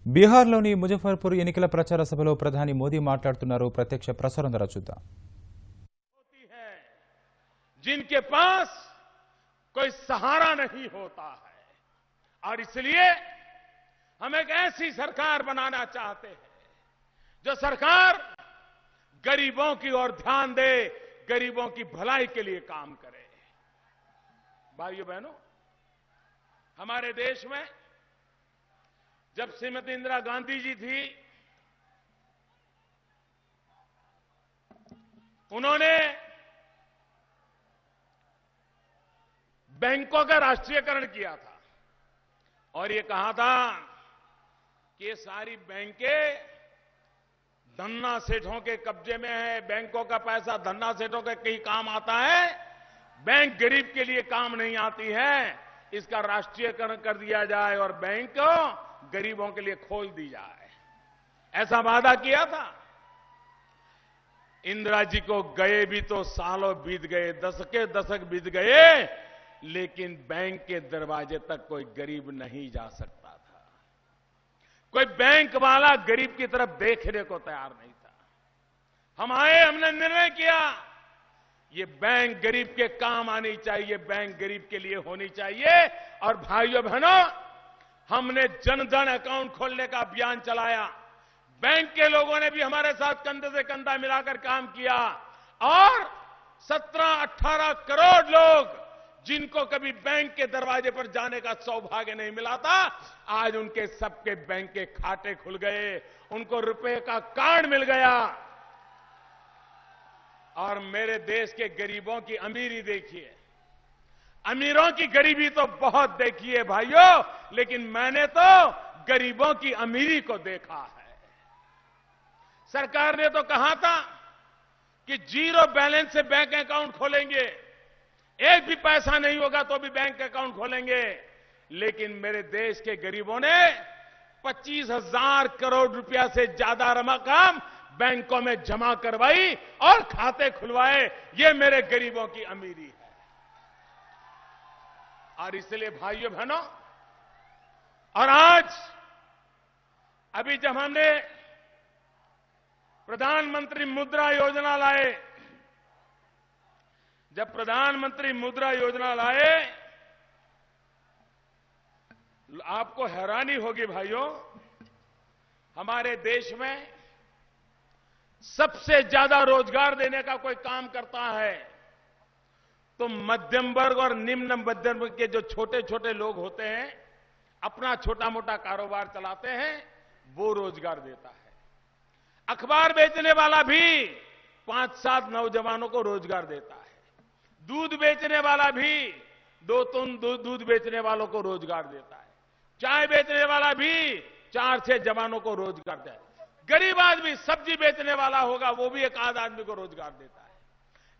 బీహార్లోని ముజఫర్పూర్ ఎన్నికల ప్రచార సభలో ప్రధాని మోదీ మాట్లాడుతున్నారు. ప్రత్యక్ష ప్రసారం ద్వారా చూద్దాం. जिनके पास कोई सहारा नहीं होता है और इसलिए हम एक ऐसी सरकार बनाना चाहते हैं जो सरकार गरीबों की ओर ध्यान दे, गरीबों की भलाई के लिए काम करे. भाइयों बहनों, हमारे देश में जब श्रीमती इंदिरा गांधी जी थी, उन्होंने बैंकों का राष्ट्रीयकरण किया था और ये कहा था कि ये सारी बैंकें धन्ना सेठों के कब्जे में है, बैंकों का पैसा धन्ना सेठों के कहीं काम आता है, बैंक गरीब के लिए काम नहीं आती है. इसका राष्ट्रीयकरण कर दिया जाए और बैंक गरीबों के लिए खोल दी जाए, ऐसा वादा किया था. इंदिरा जी को गए भी तो सालों बीत गए, दशक बीत गए, लेकिन बैंक के दरवाजे तक कोई गरीब नहीं जा सकता था. कोई बैंक वाला गरीब की तरफ देखने को तैयार नहीं था. हम आए, हमने निर्णय किया ये बैंक गरीब के काम आनी चाहिए, बैंक गरीब के लिए होनी चाहिए. और भाइयों बहनों, हमने जन धन अकाउंट खोलने का अभियान चलाया. बैंक के लोगों ने भी हमारे साथ कंधे से कंधा मिलाकर काम किया और 17-18 करोड़ लोग जिनको कभी बैंक के दरवाजे पर जाने का सौभाग्य नहीं मिला था, आज उनके सबके बैंक के खाते खुल गए, उनको रुपए का कार्ड मिल गया. और मेरे देश के गरीबों की अमीरी देखिए. अमीरों की गरीबी तो बहुत देखी है भाइयों, लेकिन मैंने तो गरीबों की अमीरी को देखा है. सरकार ने तो कहा था कि जीरो बैलेंस से बैंक अकाउंट खोलेंगे, एक भी पैसा नहीं होगा तो भी बैंक अकाउंट खोलेंगे. लेकिन मेरे देश के गरीबों ने 25,000 करोड़ रुपया से ज्यादा रकम बैंकों में जमा करवाई और खाते खुलवाए. ये मेरे गरीबों की अमीरी है. और इसलिए भाइयों बहनों, और आज अभी जब हमने प्रधानमंत्री मुद्रा योजना लाए, जब प्रधानमंत्री मुद्रा योजना लाए, आपको हैरानी होगी भाइयों, हमारे देश में सबसे ज्यादा रोजगार देने का कोई काम करता है तो मध्यम वर्ग और निम्न मध्यम वर्ग के जो छोटे छोटे लोग होते हैं, अपना छोटा मोटा कारोबार चलाते हैं, वो रोजगार देता है. अखबार बेचने वाला भी 5-7 नौजवानों को रोजगार देता है. दूध बेचने वाला भी 2-3 दूध बेचने वालों को रोजगार देता है. चाय बेचने वाला भी 4-6 जवानों को रोजगार देता है. गरीब आदमी सब्जी बेचने वाला होगा, वो भी एक आध आदमी को रोजगार देता है.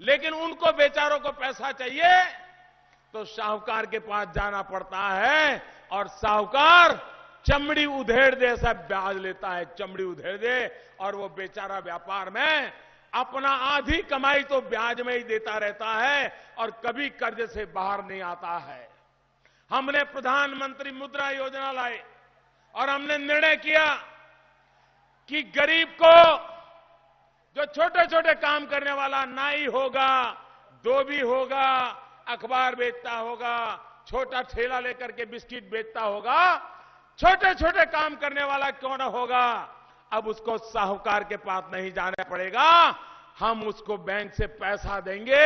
लेकिन उनको बेचारों को पैसा चाहिए तो साहूकार के पास जाना पड़ता है और साहूकार चमड़ी उधेड़ दे, ऐसा ब्याज लेता है, चमड़ी उधेड़ दे. और वो बेचारा व्यापार में अपना आधी कमाई तो ब्याज में ही देता रहता है और कभी कर्ज से बाहर नहीं आता है. हमने प्रधानमंत्री मुद्रा योजना लाई और हमने निर्णय किया कि गरीब को, जो छोटे छोटे काम करने वाला नाई होगा, धोबी होगा, अखबार बेचता होगा, छोटा ठेला लेकर के बिस्किट बेचता होगा, छोटे छोटे काम करने वाला क्यों न होगा, अब उसको साहूकार के पास नहीं जाना पड़ेगा. हम उसको बैंक से पैसा देंगे,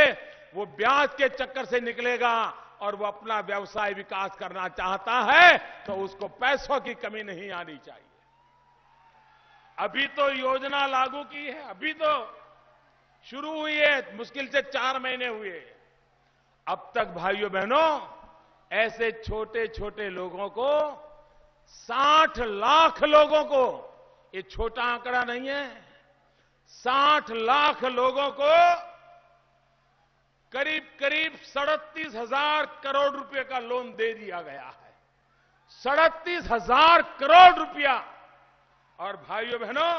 वो ब्याज के चक्कर से निकलेगा और वो अपना व्यवसाय विकास करना चाहता है तो उसको पैसों की कमी नहीं आनी चाहिए. अभी तो योजना लागू की है, अभी तो शुरू हुई है, मुश्किल से 4 महीने हुए. अब तक भाइयों बहनों, ऐसे छोटे छोटे लोगों को 60 लाख लोगों को, ये छोटा आंकड़ा नहीं है, 60 लाख लोगों को करीब करीब 37,000 करोड़ रुपए का लोन दे दिया गया है. 37,000 करोड़ रुपया. और भाइयों बहनों,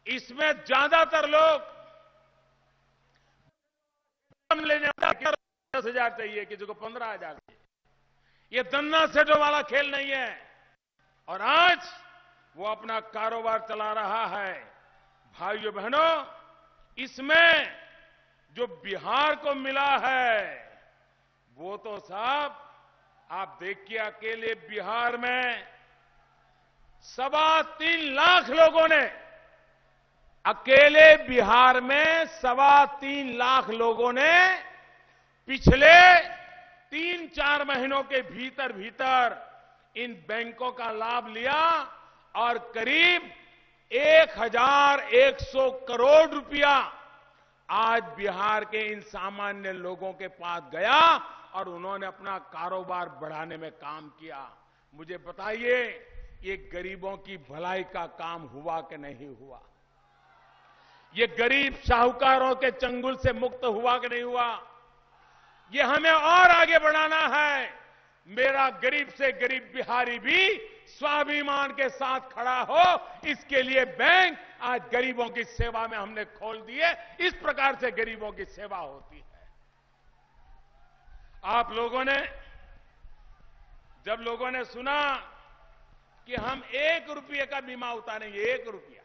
इसमें ज्यादातर लोग लेने 10,000 चाहिए, किसी को 15,000 चाहिए. ये धन्ना सेठों वाला खेल नहीं है. और आज वो अपना कारोबार चला रहा है। भाइयों बहनों, इसमें जो बिहार को मिला है वो तो साहब आप देखिए, अकेले बिहार में 3.25 लाख लोगों ने, अकेले बिहार में 3.25 लाख लोगों ने पिछले 3-4 महीनों के भीतर भीतर इन बैंकों का लाभ लिया और करीब 1100 करोड़ रुपया आज बिहार के इन सामान्य लोगों के पास गया और उन्होंने अपना कारोबार बढ़ाने में काम किया। मुझे बताइए, ये गरीबों की भलाई का काम हुआ कि नहीं हुआ? ये गरीब साहूकारों के चंगुल से मुक्त हुआ कि नहीं हुआ? ये हमें और आगे बढ़ाना है। मेरा गरीब से गरीब बिहारी भी स्वाभिमान के साथ खड़ा हो, इसके लिए बैंक आज गरीबों की सेवा में हमने खोल दिए। इस प्रकार से गरीबों की सेवा होती है। आप लोगों ने, जब लोगों ने सुना कि हम 1 रुपये का बीमा उतारेंगे, 1 रुपया,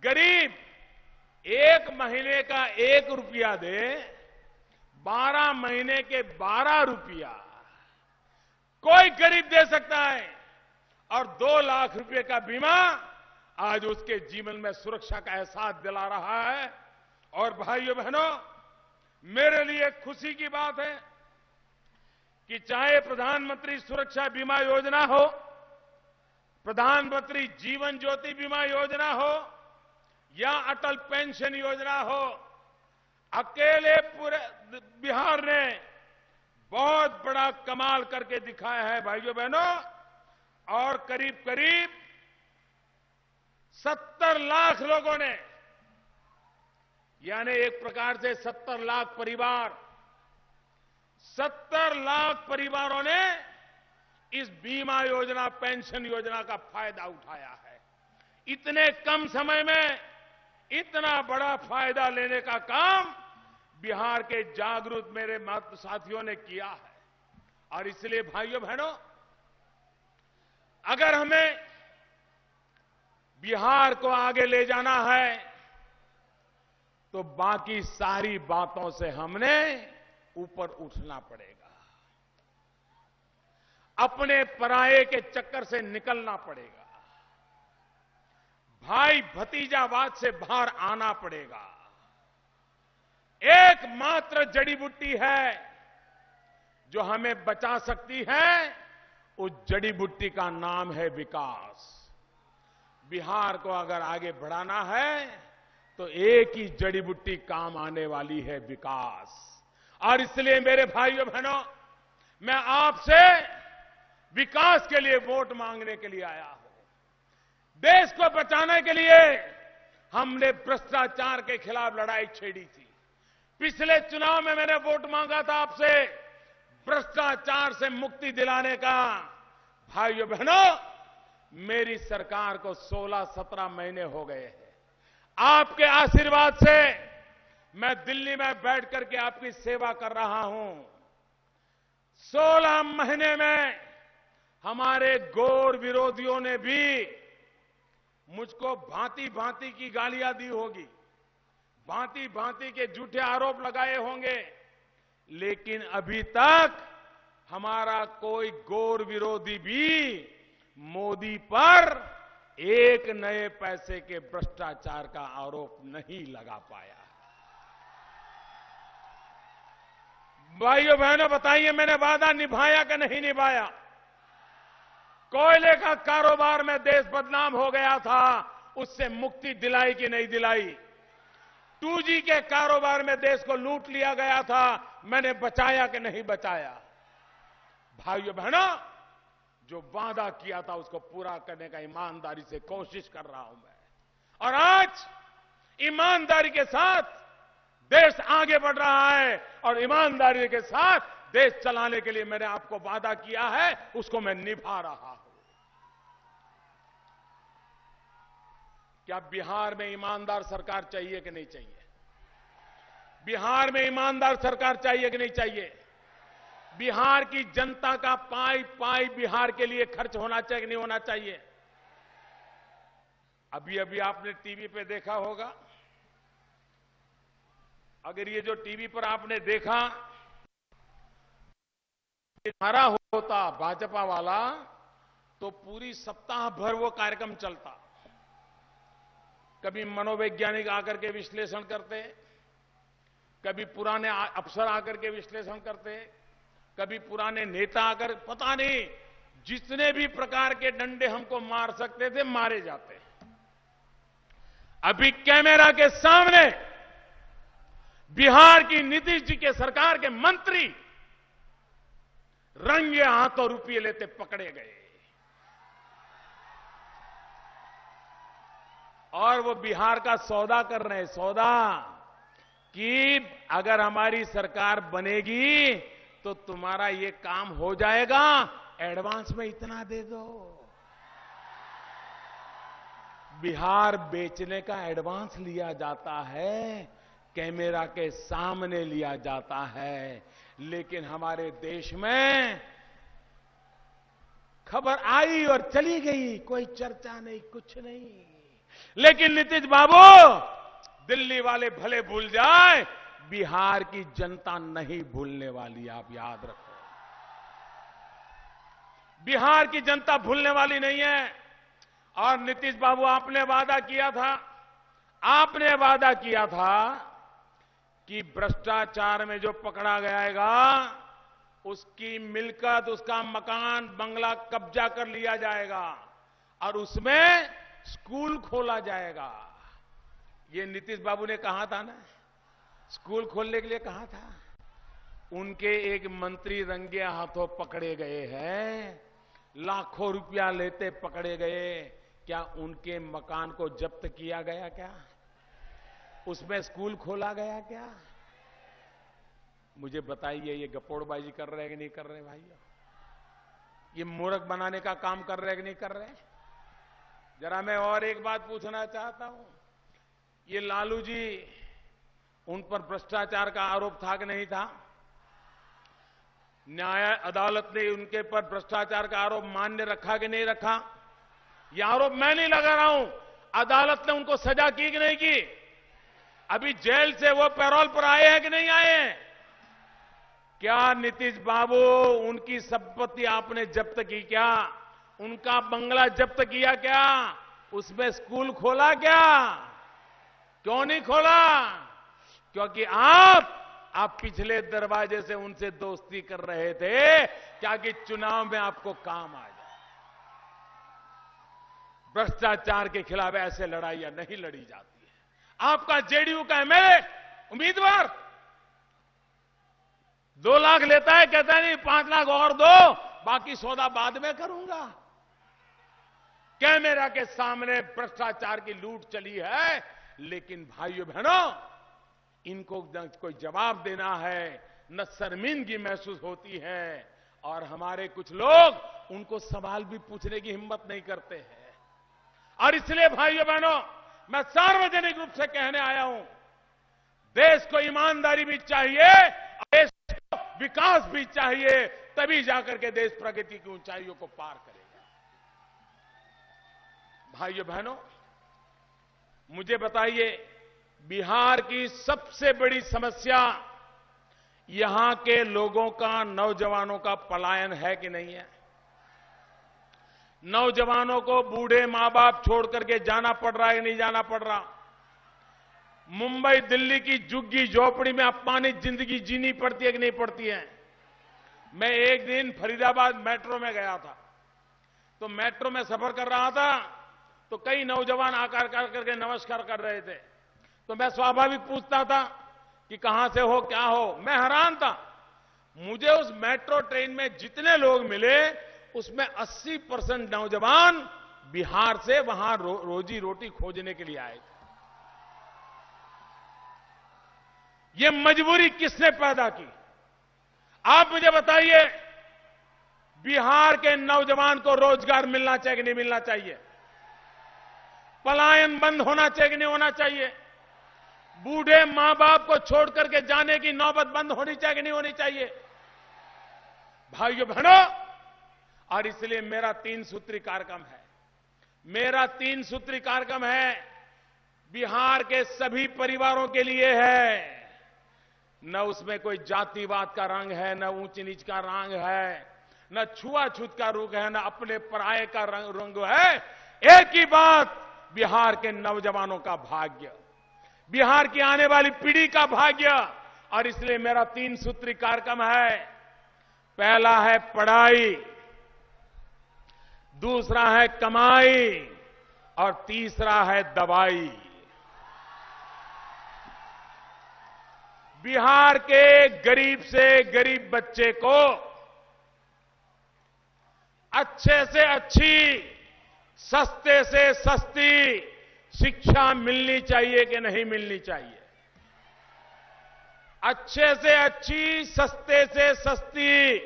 गरीब 1 महीने का 1 रुपया दे, 12 महीने के 12 रुपया कोई गरीब दे सकता है, और 2 लाख रुपए का बीमा आज उसके जीवन में सुरक्षा का एहसास दिला रहा है। और भाइयों बहनों, मेरे लिए खुशी की बात है कि चाहे प्रधानमंत्री सुरक्षा बीमा योजना हो, प्रधानमंत्री जीवन ज्योति बीमा योजना हो या अटल पेंशन योजना हो, अकेले पूरे बिहार ने बहुत बड़ा कमाल करके दिखाया है भाइयों बहनों। और करीब करीब 70 लाख लोगों ने, यानी एक प्रकार से 70 लाख परिवार, 70 लाख परिवारों ने इस बीमा योजना, पेंशन योजना का फायदा उठाया है। इतने कम समय में इतना बड़ा फायदा लेने का काम बिहार के जागरूक मेरे साथियों ने किया है। और इसलिए भाइयों बहनों, अगर हमें बिहार को आगे ले जाना है तो बाकी सारी बातों से हमने ऊपर उठना पड़ेगा, अपने पराये के चक्कर से निकलना पड़ेगा, भाई भतीजावाद से बाहर आना पड़ेगा। एकमात्र जड़ी बूटी है जो हमें बचा सकती है, उस जड़ी बूटी का नाम है विकास। बिहार को अगर आगे बढ़ाना है तो एक ही जड़ी बूटी काम आने वाली है, विकास। और इसलिए मेरे भाइयों बहनों, मैं आपसे विकास के लिए वोट मांगने के लिए आया हूं। देश को बचाने के लिए हमने भ्रष्टाचार के खिलाफ लड़ाई छेड़ी थी। पिछले चुनाव में मैंने वोट मांगा था आपसे भ्रष्टाचार से मुक्ति दिलाने का। भाइयों बहनों, मेरी सरकार को 16-17 महीने हो गए हैं। आपके आशीर्वाद से मैं दिल्ली में बैठ करके आपकी सेवा कर रहा हूं। 16 महीने में हमारे घोर विरोधियों ने भी मुझको भांति भांति की गालियां दी होगी, भांति भांति के झूठे आरोप लगाए होंगे, लेकिन अभी तक हमारा कोई घोर विरोधी भी मोदी पर एक नए पैसे के भ्रष्टाचार का आरोप नहीं लगा पाया। भाइयों बहनों, बताइए, मैंने वादा निभाया कि नहीं निभाया? कोयले का कारोबार में देश बदनाम हो गया था, उससे मुक्ति दिलाई कि नहीं दिलाई? 2G के कारोबार में देश को लूट लिया गया था, मैंने बचाया कि नहीं बचाया? भाइयों बहनों, जो वादा किया था उसको पूरा करने का ईमानदारी से कोशिश कर रहा हूं मैं। और आज ईमानदारी के साथ देश आगे बढ़ रहा है, और ईमानदारी के साथ देश चलाने के लिए मैंने आपको वादा किया है, उसको मैं निभा रहा हूं। क्या बिहार में ईमानदार सरकार चाहिए कि नहीं चाहिए? बिहार में ईमानदार सरकार चाहिए कि नहीं चाहिए? बिहार की जनता का पाई पाई बिहार के लिए खर्च होना चाहिए कि नहीं होना चाहिए? अभी अभी आपने टीवी पे देखा होगा, अगर ये जो टीवी पर आपने देखा, हमारा होता भाजपा वाला तो पूरी सप्ताह भर वो कार्यक्रम चलता। कभी मनोवैज्ञानिक आकर के विश्लेषण करते, कभी पुराने अफसर आकर के विश्लेषण करते, कभी पुराने नेता आकर, पता नहीं जितने भी प्रकार के डंडे हमको मार सकते थे मारे जाते। अभी कैमरा के सामने बिहार की नीतीश जी के सरकार के मंत्री रंगे हाथों रुपये लेते पकड़े गए और वो बिहार का सौदा कर रहे हैं, सौदा कि अगर हमारी सरकार बनेगी तो तुम्हारा ये काम हो जाएगा, एडवांस में इतना दे दो। बिहार बेचने का एडवांस लिया जाता है, कैमरा के सामने लिया जाता है, लेकिन हमारे देश में खबर आई और चली गई, कोई चर्चा नहीं, कुछ नहीं। लेकिन नीतीश बाबू, दिल्ली वाले भले भूल जाए, बिहार की जनता नहीं भूलने वाली, आप याद रखो। बिहार की जनता भूलने वाली नहीं है। और नीतीश बाबू, आपने वादा किया था कि भ्रष्टाचार में जो पकड़ा जाएगा उसकी मिल्कत, उसका मकान, बंगला कब्जा कर लिया जाएगा और उसमें स्कूल खोला जाएगा। ये नीतीश बाबू ने कहा था ना, स्कूल खोलने के लिए कहा था। उनके एक मंत्री रंगे हाथों पकड़े गए हैं, लाखों रुपया लेते पकड़े गए। क्या उनके मकान को जब्त किया गया? क्या उसमें स्कूल खोला गया? क्या मुझे बताइए, ये गपोड़बाजी कर रहे हैं कि नहीं कर रहे भाइयों? ये मूर्ख बनाने का काम कर रहे हैं कि नहीं कर रहे? जरा मैं और एक बात पूछना चाहता हूं, ये लालू जी, उन पर भ्रष्टाचार का आरोप था कि नहीं था? न्याय अदालत ने उनके पर भ्रष्टाचार का आरोप मान्य रखा कि नहीं रखा? यह आरोप मैं नहीं लगा रहा हूं, अदालत ने उनको सजा की कि नहीं की? अभी जेल से वो पैरोल पर आए हैं कि नहीं आए हैं? क्या नीतीश बाबू, उनकी संपत्ति आपने जब्त की क्या? उनका बंगला जब्त किया क्या? उसमें स्कूल खोला क्या? क्यों नहीं खोला? क्योंकि आप पिछले दरवाजे से उनसे दोस्ती कर रहे थे, क्या कि चुनाव में आपको काम आ जाए। भ्रष्टाचार के खिलाफ ऐसे लड़ाइयां नहीं लड़ी जाती है। आपका जेडीयू का एमएलए उम्मीदवार 2 लाख लेता है, कहता है नहीं 5 लाख और दो, बाकी सौदा बाद में करूंगा। कैमरा के सामने भ्रष्टाचार की लूट चली है, लेकिन भाइयों बहनों, इनको न कोई जवाब देना है, न शर्मिंदगी महसूस होती है, और हमारे कुछ लोग उनको सवाल भी पूछने की हिम्मत नहीं करते हैं। और इसलिए भाइयों बहनों, मैं सार्वजनिक रूप से कहने आया हूं, देश को ईमानदारी भी चाहिए, देश को विकास भी चाहिए, तभी जाकर के देश प्रगति की ऊंचाइयों को पार करेगा। भाइयों बहनों, मुझे बताइए, बिहार की सबसे बड़ी समस्या यहां के लोगों का, नौजवानों का पलायन है कि नहीं है? नौजवानों को बूढ़े मां बाप छोड़ करके जाना पड़ रहा है कि नहीं जाना पड़ रहा? मुंबई दिल्ली की झुग्गी झोपड़ी में अपमानित जिंदगी जीनी पड़ती है कि नहीं पड़ती है? मैं एक दिन फरीदाबाद मेट्रो में गया था, तो मेट्रो में सफर कर रहा था, तो कई नौजवान आकर करके नमस्कार कर रहे थे। तो मैं स्वाभाविक पूछता था कि कहां से हो, क्या हो। मैं हैरान था, मुझे उस मेट्रो ट्रेन में जितने लोग मिले उसमें 80% नौजवान बिहार से वहां रोजी रोटी खोजने के लिए आए थे। ये मजबूरी किसने पैदा की? आप मुझे बताइए, बिहार के नौजवान को रोजगार मिलना चाहिए कि नहीं मिलना चाहिए? पलायन बंद होना चाहिए कि नहीं होना चाहिए? बूढ़े मां बाप को छोड़ करके जाने की नौबत बंद होनी चाहिए कि नहीं होनी चाहिए? भाइयों बहनों, और इसलिए मेरा 3 सूत्री कार्यक्रम है। मेरा 3 सूत्री कार्यक्रम है, बिहार के सभी परिवारों के लिए है। न उसमें कोई जातिवाद का रंग है, न ऊंच नीच का रंग है, न छुआछूत का रुख है, न अपने पराये का रंग है। एक ही बात, बिहार के नौजवानों का भाग्य, बिहार की आने वाली पीढ़ी का भाग्य। और इसलिए मेरा 3 सूत्री कार्यक्रम है। पहला है पढ़ाई, दूसरा है कमाई, और तीसरा है दवाई। बिहार के गरीब से गरीब बच्चे को अच्छे से अच्छी, सस्ते से सस्ती शिक्षा मिलनी चाहिए कि नहीं मिलनी चाहिए? अच्छे से अच्छी, सस्ते से सस्ती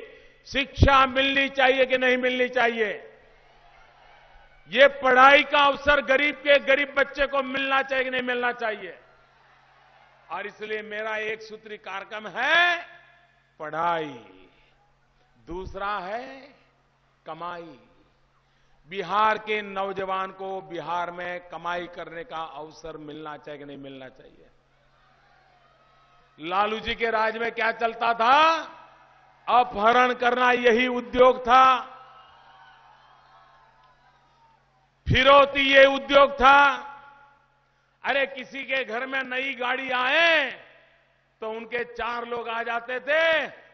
शिक्षा मिलनी चाहिए कि नहीं मिलनी चाहिए? ये पढ़ाई का अवसर गरीब के गरीब बच्चे को मिलना चाहिए कि नहीं मिलना चाहिए? और इसलिए मेरा 1 सूत्री कार्यक्रम है पढ़ाई, दूसरा है कमाई। बिहार के नौजवान को बिहार में कमाई करने का अवसर मिलना चाहिए कि नहीं मिलना चाहिए? लालू जी के राज में क्या चलता था? अपहरण करना यही उद्योग था, फिरौती ये उद्योग था। अरे किसी के घर में नई गाड़ी आए तो उनके 4 लोग आ जाते थे,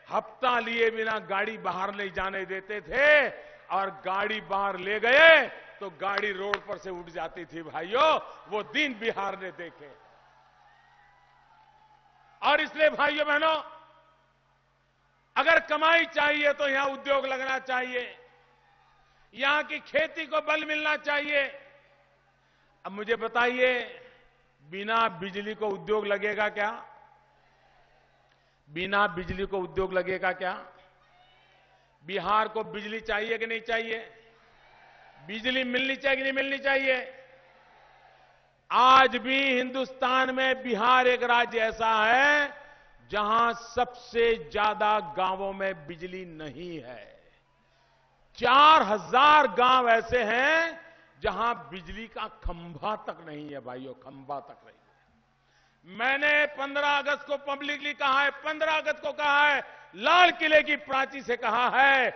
हफ्ता लिए बिना गाड़ी बाहर नहीं जाने देते थे, और गाड़ी बाहर ले गए तो गाड़ी रोड पर से उठ जाती थी। भाइयों, वो दिन बिहार ने देखे। और इसलिए भाइयों बहनों, अगर कमाई चाहिए तो यहां उद्योग लगना चाहिए, यहां की खेती को बल मिलना चाहिए। अब मुझे बताइए, बिना बिजली को उद्योग लगेगा क्या? बिना बिजली को उद्योग लगेगा क्या? बिहार को बिजली चाहिए कि नहीं चाहिए? बिजली मिलनी चाहिए कि नहीं मिलनी चाहिए? आज भी हिंदुस्तान में बिहार एक राज्य ऐसा है जहां सबसे ज्यादा गांवों में बिजली नहीं है। 4000 गांव ऐसे हैं जहां बिजली का खंभा तक नहीं है। भाइयों, खंभा तक नहीं है। मैंने 15 अगस्त को पब्लिकली कहा है, 15 अगस्त को कहा है, लाल किले की प्राची से कहा है,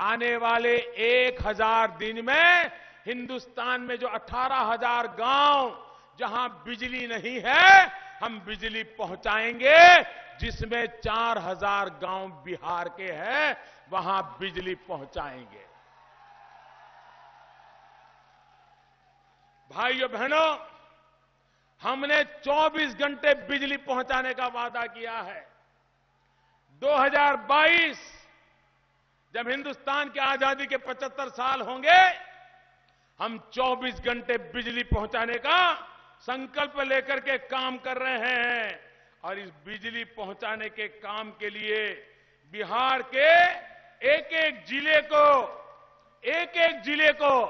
आने वाले 1000 दिन में हिंदुस्तान में जो 18,000 गांव जहां बिजली नहीं है, हम बिजली पहुंचाएंगे। जिसमें 4000 गांव बिहार के हैं, वहां बिजली पहुंचाएंगे। भाइयों बहनों, हमने 24 घंटे बिजली पहुंचाने का वादा किया है। 2022 जब हिंदुस्तान की आजादी के 75 साल होंगे, हम 24 घंटे बिजली पहुंचाने का संकल्प लेकर के काम कर रहे हैं। और इस बिजली पहुंचाने के काम के लिए बिहार के एक एक जिले को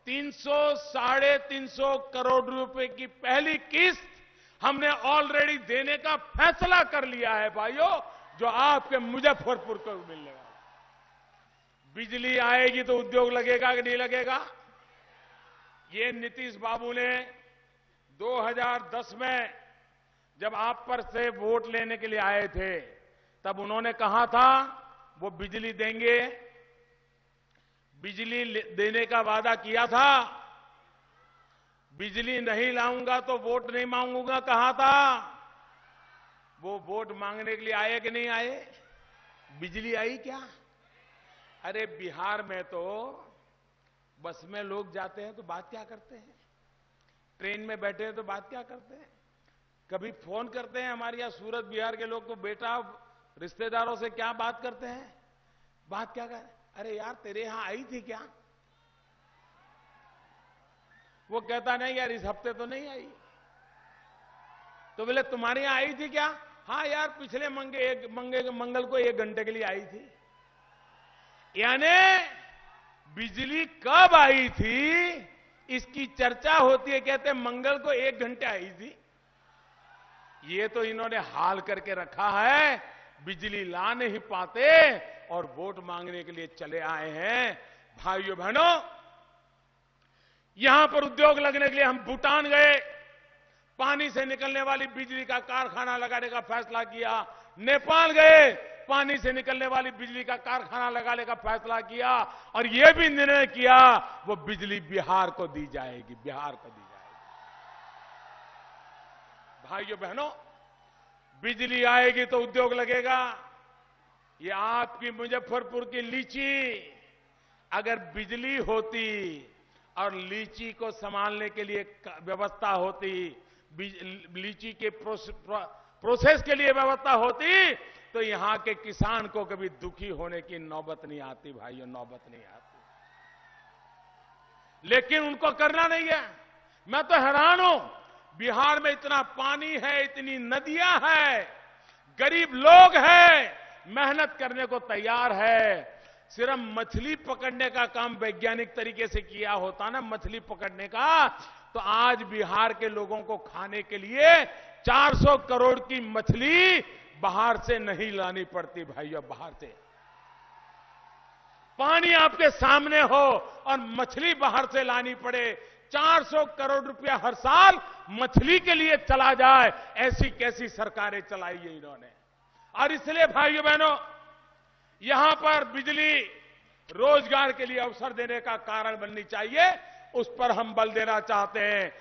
300-350 करोड़ रुपए की पहली किस्त हमने ऑलरेडी देने का फैसला कर लिया है। भाइयों, जो आपके मुजफ्फरपुर को मिलने वाला। बिजली आएगी तो उद्योग लगेगा कि नहीं लगेगा? ये नीतीश बाबू ने 2010 में जब आप पर से वोट लेने के लिए आए थे, तब उन्होंने कहा था वो बिजली देंगे, बिजली देने का वादा किया था। बिजली नहीं लाऊंगा तो वोट नहीं मांगूंगा कहा था। वो वोट मांगने के लिए आए कि नहीं आए? बिजली आई क्या? अरे बिहार में तो बस में लोग जाते हैं तो बात क्या करते हैं, ट्रेन में बैठे हैं तो बात क्या करते हैं, कभी फोन करते हैं। हमारे यहां सूरत बिहार के लोग तो बेटा रिश्तेदारों से क्या बात करते हैं, बात क्या कर, अरे यार तेरे यहां आई थी क्या? वो कहता नहीं यार इस हफ्ते तो नहीं आई। तो बोले तुम्हारे यहां आई थी क्या? हाँ यार पिछले मंगल को 1 घंटे के लिए आई थी। यानी बिजली कब आई थी इसकी चर्चा होती है, कहते हैं मंगल को 1 घंटे आई थी। ये तो इन्होंने हाल करके रखा है, बिजली ला नहीं पाते और वोट मांगने के लिए चले आए हैं। भाइयों बहनों, यहां पर उद्योग लगने के लिए हम भूटान गए, पानी से निकलने वाली बिजली का कारखाना लगाने का फैसला किया। नेपाल गए, पानी से निकलने वाली बिजली का कारखाना लगाने का फैसला किया और यह भी निर्णय किया वो बिजली बिहार को दी जाएगी, बिहार को दी जाएगी। भाइयों बहनों, बिजली आएगी तो उद्योग लगेगा। ये आपकी मुजफ्फरपुर की लीची, अगर बिजली होती और लीची को संभालने के लिए व्यवस्था होती, लीची के प्रोसेस के लिए व्यवस्था होती, तो यहां के किसान को कभी दुखी होने की नौबत नहीं आती। भाइयों, नौबत नहीं आती। लेकिन उनको करना नहीं है। मैं तो हैरान हूं, बिहार में इतना पानी है, इतनी नदियां हैं, गरीब लोग हैं, मेहनत करने को तैयार है। सिर्फ मछली पकड़ने का काम वैज्ञानिक तरीके से किया होता ना, मछली पकड़ने का, तो आज बिहार के लोगों को खाने के लिए 400 करोड़ की मछली बाहर से नहीं लानी पड़ती। भाइयों, बाहर से पानी आपके सामने हो और मछली बाहर से लानी पड़े, 400 करोड़ रुपया हर साल मछली के लिए चला जाए, ऐसी कैसी सरकारें चलाई है इन्होंने। और इसलिए भाइयों बहनों, यहां पर बिजली रोजगार के लिए अवसर देने का कारण बननी चाहिए, उस पर हम बल देना चाहते हैं।